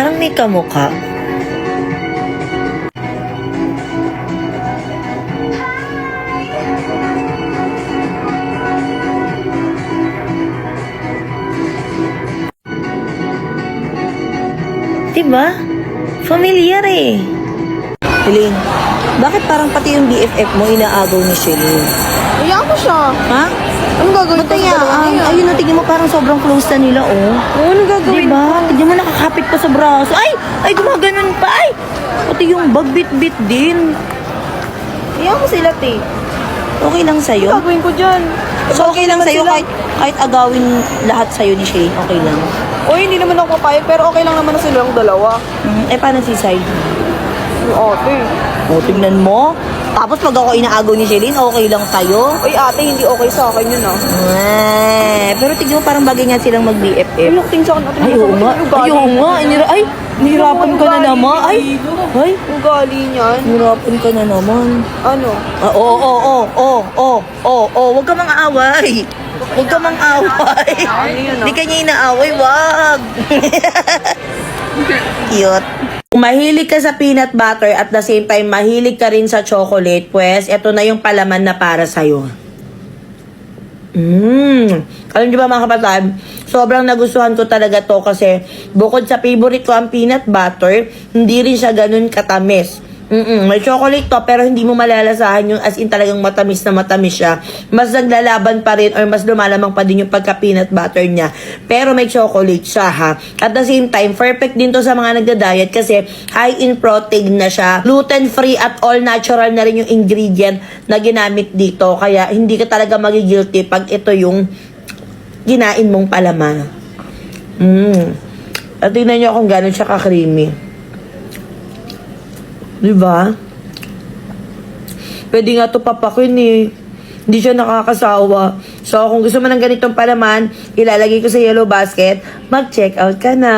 Parang may kamukha. Diba? Familiar eh. Helene, bakit parang pati yung BFF mo inaagaw ni Shelly? Hayaan mo siya. Ha? Anong gagawin ko? Matayaan. Ayun, no, tignan mo parang sobrang close na nila, oh. Oo, anong gagawin Diba? ko? Tignan mo nakakapit pa sa braso. Ay! Ay, gumaganon pa! Ay! Pati yung bag bit-bit din. Hayaan mo sila, te. Okay lang Anong sa'yo? gagawin ko dyan? So, okay lang naman sa'yo sila. kahit agawin lahat sa'yo ni Shane, okay lang. O, hindi naman ako papayag, pero okay lang naman na silang dalawa. Eh, paano si Side? Yung ate. O, tignan mo. Tapos pag ako inaagaw ni Shelly, okay lang sa'yo? Ay, ate, hindi okay sa akin yun, ah. Pero tignan mo parang bagay nga silang mag-BFF. Ay, lukting sa akin, ate. Ay, oo nga. Ay, oo nga. Ay, nahirapan ka na naman. Ay, ay, Ugali niyan. nahirapan ka na naman. Ano? Ah, Huwag ka mang away. Huwag ka mang away. Ano yun, ah? Hindi ka niya inaaway, wag. Cute. Kung mahilig ka sa peanut butter at the same time mahilig ka rin sa chocolate, pues, ito na yung palaman na para sa'yo. Alam niyo ba mga kapatid, sobrang nagustuhan ko talaga to kasi bukod sa favorite ko ang peanut butter, hindi rin siya ganun katamis. May chocolate to pero hindi mo malalasahan yung as in talagang matamis na matamis siya. Mas naglalaban pa rin or mas lumalamang pa din yung pagka peanut butter niya. Pero may chocolate siya ha. At the same time, perfect din to sa mga nagda-diet kasi high in protein na siya. Gluten free at all natural na rin yung ingredient na ginamit dito. Kaya hindi ka talaga magigilty pag ito yung ginain mong palaman. At tingnan nyo kung gano'n siya ka-creamy. Diba? Pwede nga to papakin eh. Hindi siya nakakasawa. So, kung gusto mo ng ganitong palaman, ilalagay ko sa yellow basket, mag-check out ka na.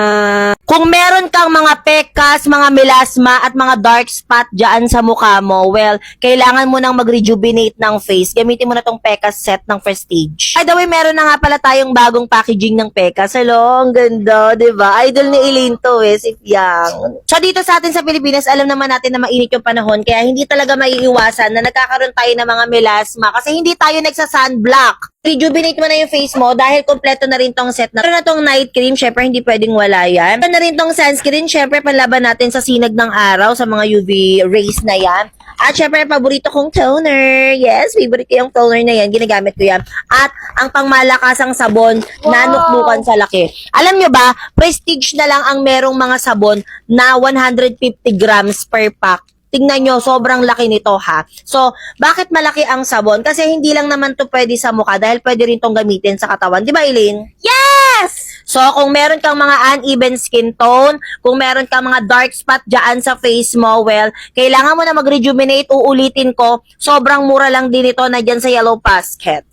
Kung meron kang mga pekas, mga melasma, at mga dark spot dyan sa mukha mo, well, kailangan mo nang mag-rejuvenate ng face. Gamitin mo na tong pekas set ng Prestige. By the way, meron na nga pala tayong bagong packaging ng pekas. Hello, ang ganda, diba? Idol ni Elaine to eh, si Yang. So, dito sa atin sa Pilipinas, alam naman natin na mainit yung panahon, kaya hindi talaga maiiwasan na nagkakaroon tayo ng mga melasma kasi hindi tayo nagsa-sunblock. Rejuvenate mo na yung face mo dahil kompleto na rin tong set na. Meron na tong night cream, syempre hindi pwedeng wala yan. Meron na rin tong sunscreen, syempre panlaban natin sa sinag ng araw, sa mga UV rays na yan. At syempre, paborito kong toner. Yes, favorite ko yung toner na yan. Ginagamit ko yan. At ang pangmalakasang sabon na nuknukan sa laki. Alam nyo ba, Prestige na lang ang merong mga sabon na 150 grams per pack. Tingnan nyo, sobrang laki nito ha. So, bakit malaki ang sabon? Kasi hindi lang naman to pwede sa mukha dahil pwede rin tong gamitin sa katawan. Di ba, Elaine? Yes! So, kung meron kang mga uneven skin tone, kung meron kang mga dark spot dyan sa face mo, well, kailangan mo na mag-rejuvenate, uulitin ko, sobrang mura lang din ito na dyan sa yellow basket.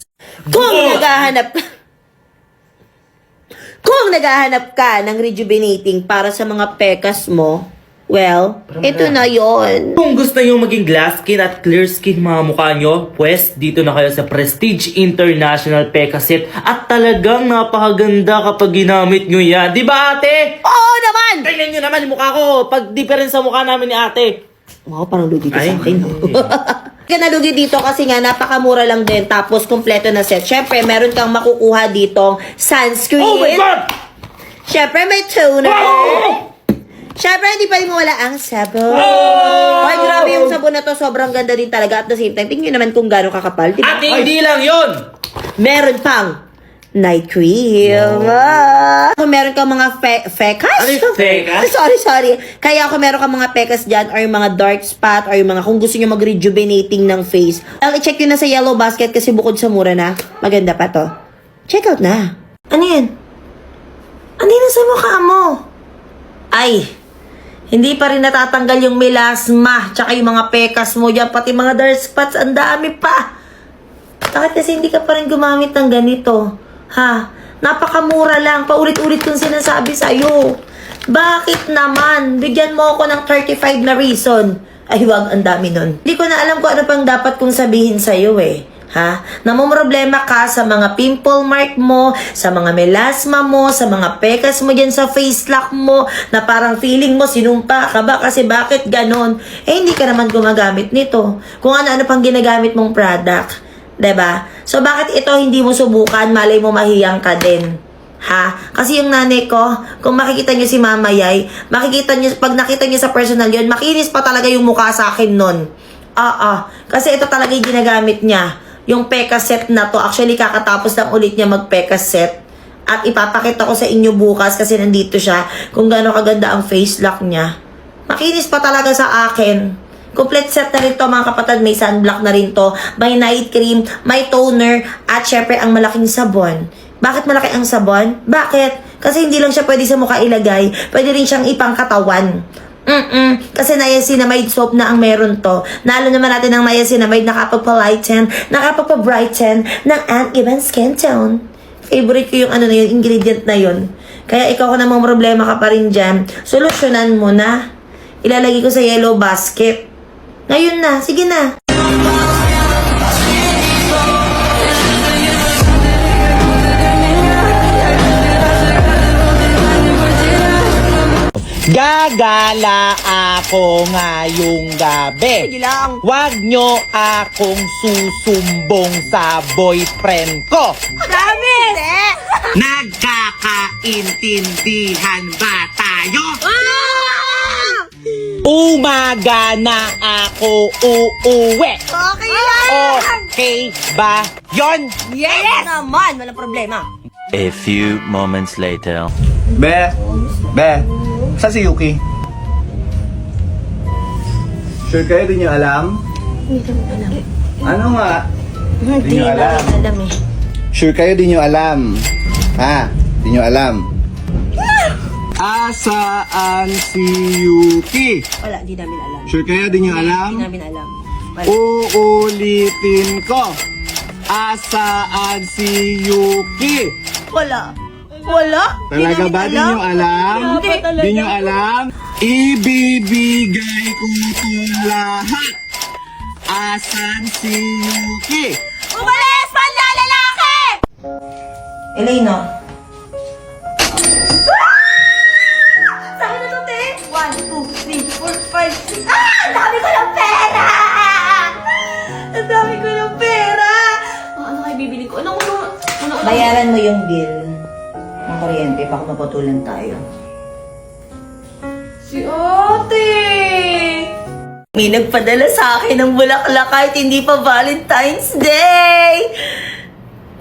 Kung naghahanap ka ng rejuvenating para sa mga pekas mo, well, ito na yon. Kung gusto nyo maging glass skin at clear skin mga mukha nyo, pues dito na kayo sa Prestige International Peka Set at talagang napakaganda kapag ginamit nyo yan. Di ba ate? Oo naman! Tingnan nyo naman yung mukha ko. Pag-difference sa mukha namin ni ate. Wow, parang lugi ka Ay, sa akin. Ka nalugi dito kasi nga napakamura lang din tapos kompleto na set. Syempre, meron kang makukuha ditong sunscreen. Oh my God! Syempre, may toner. Oh! Syempre, hindi pa rin mawala ang sabon. Oh! Ay, grabe yung sabon na to. Sobrang ganda din talaga. At the same time, tingnan nyo naman kung gano'ng kakapal. Diba? At hindi lang yun! Meron pang night cream. Kung meron kang mga fekas? Ano yung fekas? Sorry. Kaya kung meron kang mga pekas dyan or yung mga dark spot or yung mga kung gusto nyo mag-rejuvenating ng face, i-check nyo na sa yellow basket kasi bukod sa mura na, maganda pa to. Check out na. Ano yan? Ano yan sa mukha mo? Ay, hindi pa rin natatanggal yung melasma tsaka yung mga pekas mo dyan, pati mga dark spots, ang dami pa. Bakit kasi hindi ka pa rin gumamit ng ganito? Ha? Napakamura lang. Paulit-ulit kong sinasabi sa'yo. Bakit naman? Bigyan mo ako ng 35 na reason. Ay, wag, ang dami nun. Hindi ko na alam kung ano pang dapat kong sabihin sa'yo eh. Ha? Namumroblema ka sa mga pimple mark mo, sa mga melasma mo, sa mga pekas mo dyan sa face lock mo, na parang feeling mo sinumpa ka ba kasi bakit ganon? Eh, hindi ka naman gumagamit nito. Kung ano-ano pang ginagamit mong product. 'Di ba? So, bakit ito hindi mo subukan? Malay mo mahiyang ka din. Ha? Kasi yung nanay ko, kung makikita niyo si Mama Yay, makikita niyo, pag nakita niyo sa personal yun, makinis pa talaga yung mukha sa akin nun. Kasi ito talaga yung ginagamit niya. Yung Peka set na to, actually kakatapos lang ulit niya mag Peka set. At ipapakita ko sa inyo bukas kasi nandito siya kung gaano kaganda ang face lock niya. Makinis pa talaga sa akin. Complete set na rin to mga kapatid. May sunblock na rin to. May night cream, may toner, at syempre ang malaking sabon. Bakit malaki ang sabon? Bakit? Kasi hindi lang siya pwede sa mukha ilagay. Pwede rin siyang ipangkatawan. Kasi niacinamide soap na ang meron to. Nalo naman natin ng niacinamide nakapagpa-lighten, nakapagpa-brighten ng uneven skin tone. Favorite ko yung ano na yun, ingredient na yun. Kaya ikaw kung namang problema ka pa rin dyan, solusyonan mo na. Ilalagay ko sa yellow basket. Ngayon na, sige na. Gagala ako ngayong gabi. Sige lang. Huwag nyo akong susumbong sa boyfriend ko. Dami! Nagkakaintindihan ba tayo? Umaga na ako uuwi. Okay lang! Okay ba yon? Yes! Naman, walang problema. A few moments later. Be, saan si Yuki? Sure kayo, di nyo alam? Ano nga? Di nyo alam. Sure kayo, di nyo alam. Ha? Di nyo alam. Asaan si Yuki? Wala, di namin alam. Sure kayo, di nyo alam? Di namin alam. Uulitin ko. Asaan si Yuki? Wala. Wala? Talaga ba? Di nyo alam? Hindi. Di nyo alam? Ibibigay ko ito lahat. Asan si Yuki? Umalis! Panlalalaki! Elena. Saan na to, te? 1, 2, 3, 4, 5, 6. Ang dami ko ng pera! Ang dami ko ng pera! Ano kayo bibili ko? Ano? Bayaran mo yung bill ng kuryente, baka mapatulan tayo. Si ate! May nagpadala sa akin ng bulaklak kahit hindi pa Valentine's Day!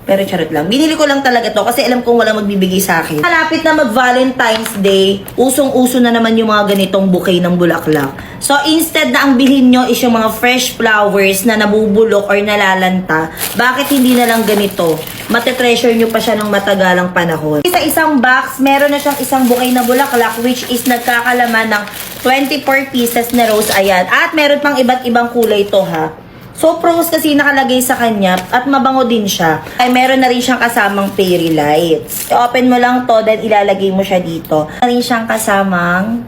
Pero charot lang. Binili ko lang talaga to kasi alam kong wala magbibigay sa akin. Malapit na mag-Valentine's Day, usong-uso na naman yung mga ganitong bouquet ng bulaklak. So, instead na ang bilhin nyo is yung mga fresh flowers na nabubulok or nalalanta, bakit hindi na lang ganito? Matetreasure nyo pa siya ng matagalang panahon. Sa isang box, meron na siyang isang bouquet na bulaklak which is nagkakalaman ng 24 pieces na rose. Ayan. At meron pang iba't ibang kulay to ha. So, pros kasi nakalagay sa kanya at mabango din siya. Ay, meron na rin siyang kasamang fairy lights. I-open mo lang to, then ilalagay mo siya dito. Meron rin siyang kasamang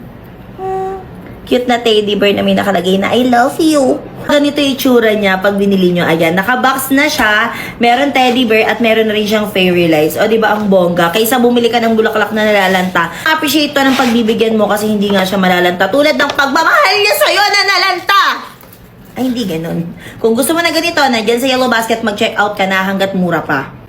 cute na teddy bear na may nakalagay na I love you. Ganito yung itsura niya pag binili nyo. Ayan, nakabox na siya. Meron teddy bear at meron na rin siyang fairy lights. O, diba ang bongga? Kaysa bumili ka ng bulaklak na nalalanta, appreciate to ng pagbibigyan mo kasi hindi nga siya malalanta. Tulad ng pagmamahal niya sa'yo na nalanta! Ay, hindi ganun. Kung gusto mo na ganito, nandyan sa Yellow Basket, mag-check out ka na hanggat mura pa.